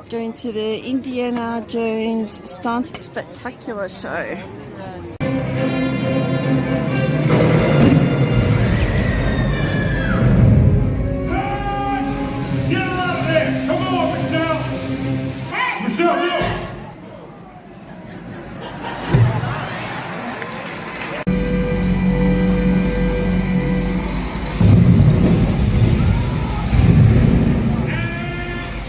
Going to the Indiana Jones Stunt Spectacular Show. Get her out of there! Come on, Michelle! Michelle, go!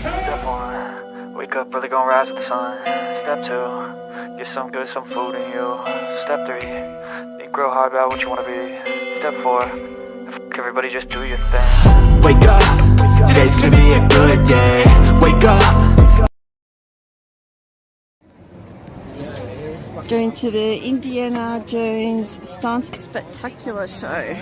Step one, wake up early, gonna rise with the sun. Step two, get some good, some food in you. Step three, think real hard about what you wanna be. Step four, everybody just do your thing. Wake up, today's gonna be a good day. Wake up. Going to the Indiana Jones Stunt Spectacular Show.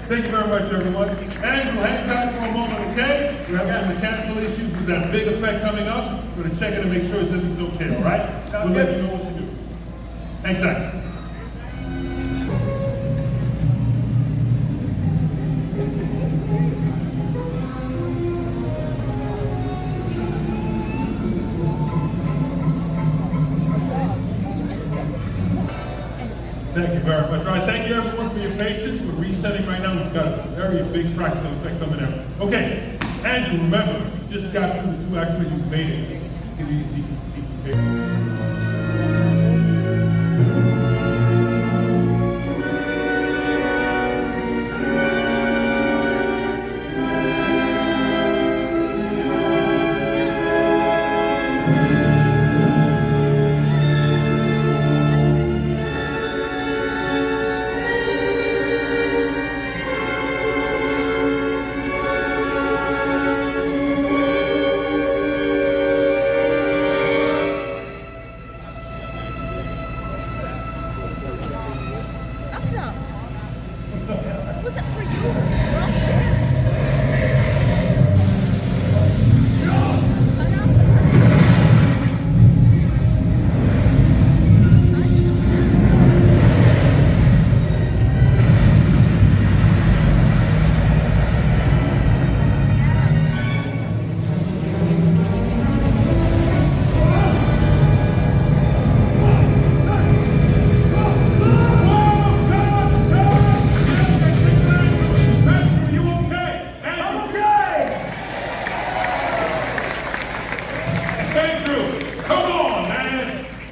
Thank you very much, everyone. And we'll hang tight for a moment, okay? We have got mechanical issues with that big effect coming up. We're going to check it and make sure everything's okay, all right? We'll let you know what to do. Hang tight. Thank you very much. All right, thank you everyone for your patience. We're resetting right now. We've got a very big practical effect coming out. Okay, Andrew, remember, you just got through the 2 acts where you made it. Was it for you? We're all sharing.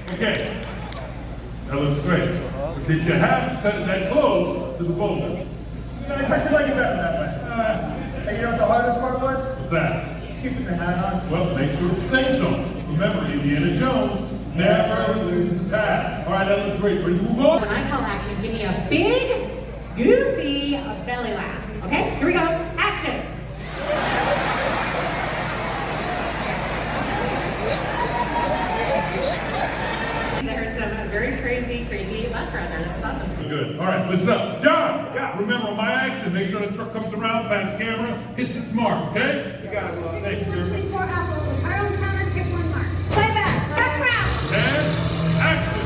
Okay, that looks great. But did you have to cut that close to the boulder? I thought you like it better that way. And you know what the hardest part was? What's that? Just keeping the hat on. Well, make sure it stays on. Remember, Indiana Jones never loses his hat. All right, that looks great. Ready to move on? When I call action, give me a big, goofy belly laugh. Okay, here we go. Action. I heard some very crazy laughter out there. That was awesome. Good. All right, listen up. John, remember my action. Make sure the truck comes around, past camera, hits its mark, okay? You got it, Will. Thank you, sir. Play back. Cut round. And action.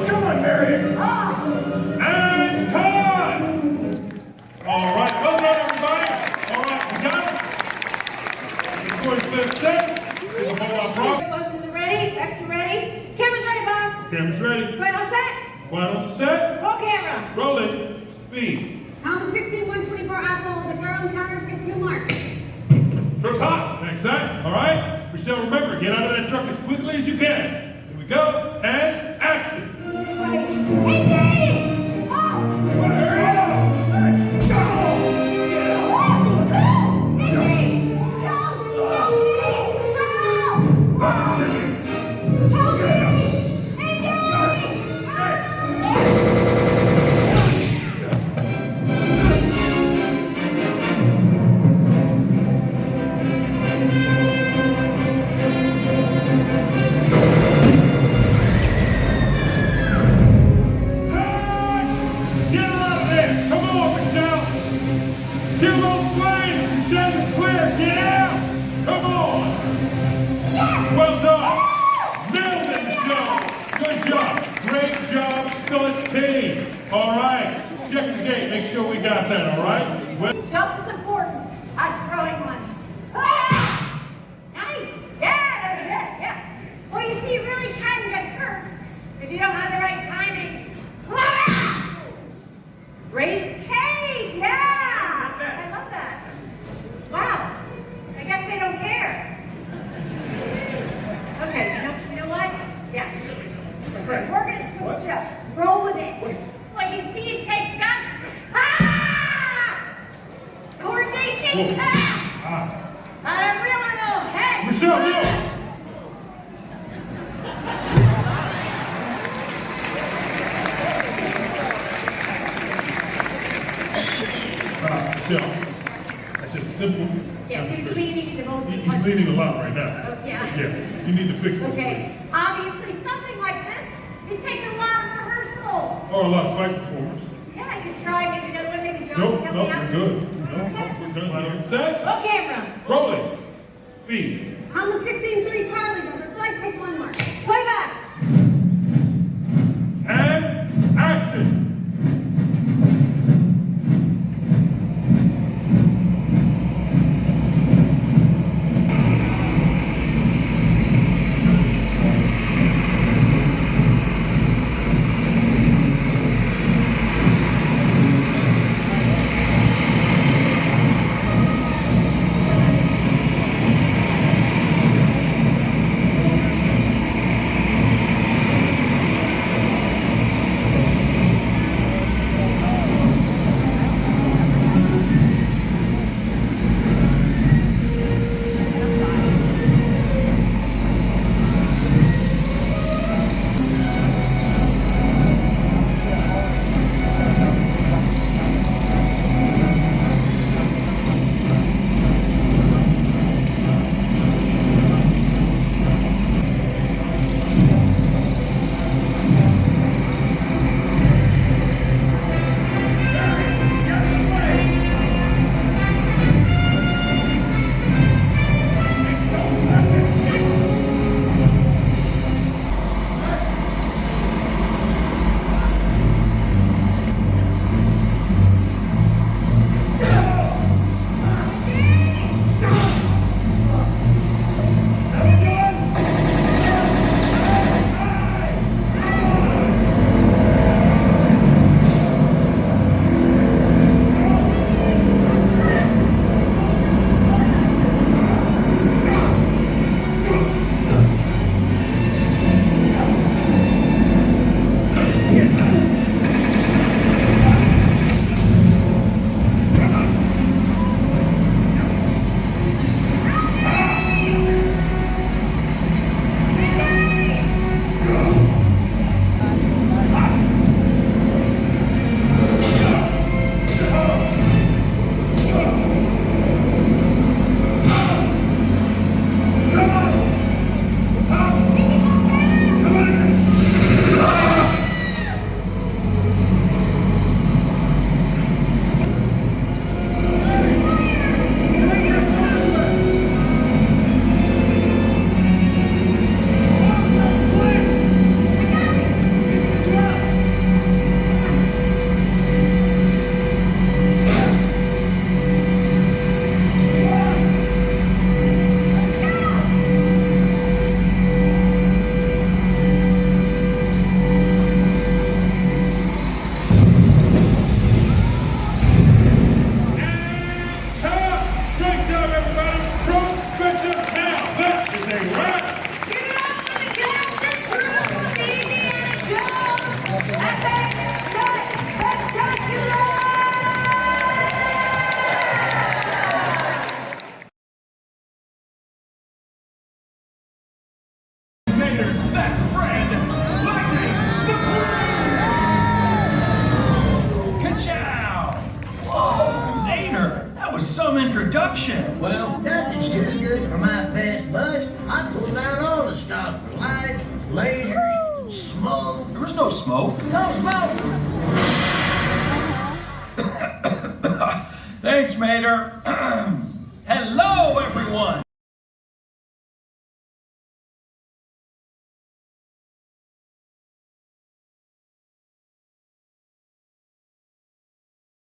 Come on, Mary. And time! All right, well done, everybody. All right, we got it. Before we finish set, take a hold on prop. Boss is ready. X is ready. Camera's ready, boss. Camera's ready. Right on set. One on set. Roll camera. Rolling. Speed. Pound 16-124 apple, the girl encounters gets 2 marks. Truck's hot. Next time. All right? Michelle, remember, get out of that truck as quickly as you can. Here we go. And action. Hey, Daddy! Oh! Hurry up! Hey, Daddy! Help me! Hey, Daddy! Get out of there! Come on, Michelle! Zero flame! Michelle is clear! Get out! Come on! Well done! Nailed it, Michelle! Good job! Great job, Stunt Team! All right, Check the gate, make sure we got that, all right? Well, Just as important as throwing one. Ah! Nice. Yeah, that's it. Yeah. Well, you see, you really can get hurt if you don't have the right timing. Ah! Great take. Yeah. I love that. Wow. I guess they don't care. Okay. You know what? Yeah. We're gonna switch it up. Roll with it. Well, you see, it takes guts. Ah! Coordination. Ah! A real little head. Michelle, Michelle. That's just simple. Yes, he's leading the most. He's leading a lot right now. Yeah. Yeah, you need to fix it. Okay. Obviously, something like this, it takes a lot of rehearsal. Or a lot of fight performers. Yeah, I could try maybe another one, maybe John Nope, can help nope, me out. we're good. Nope, we're done. Set, Roll camera. rolling, speed. On the 16-3 Charlie Brother, flight, take one more. Play back. And action. Introduction. Well, nothing's too good for my best buddy. I pulled out all the stops for lights, lasers, smoke. There was no smoke. No smoke! Thanks, Mater. Hello, everyone.